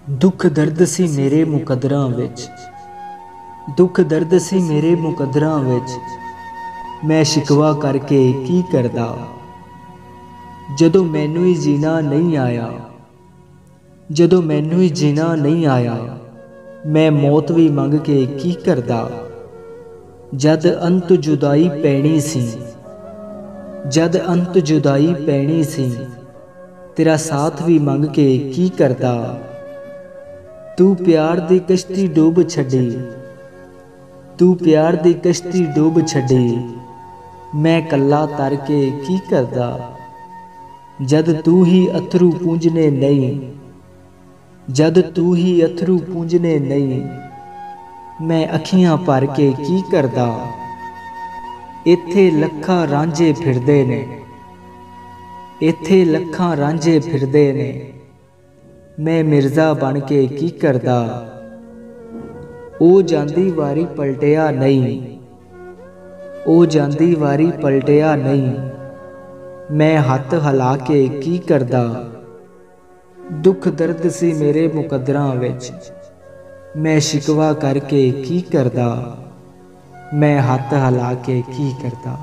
दुख दर्द सी मेरे मुकद्दरां विच, दुख दर्द सी मेरे मुकद्दरां विच, मैं शिकवा करके की करदा। जदों मैनू ही जीना नहीं आया, जदों मैनू ही जीना नहीं आया, मैं मौत भी मंग के की करदा। जद अंत जुदाई पैनी सी, जद अंत जुदाई पैनी सी, तेरा साथ भी मंग के की करदा। तू प्यार दी कश्ती डूब छड्डी, तू प्यार दी कश्ती डूब छड्डी, मैं कल्ला तर के की करदा। जद तू ही अथरू पूंजने नहीं, जद तू ही अथरू पूंजने नहीं, मैं अखियां भर के की करदा। इत्थे लखां रांझे फिरदे ने, इत्थे लखां रांझे फिरदे ने, मैं मिर्ज़ा बन के की करदा। ओ जांदी वारी पलटिया नहीं, ओ जांदी वारी पलटिया नहीं, मैं हत्थ हिला के की करदा। दुख दर्द सी मेरे मुकद्दरां विच, मैं शिकवा करके की करदा, मैं हत्थ हिला के की करदा।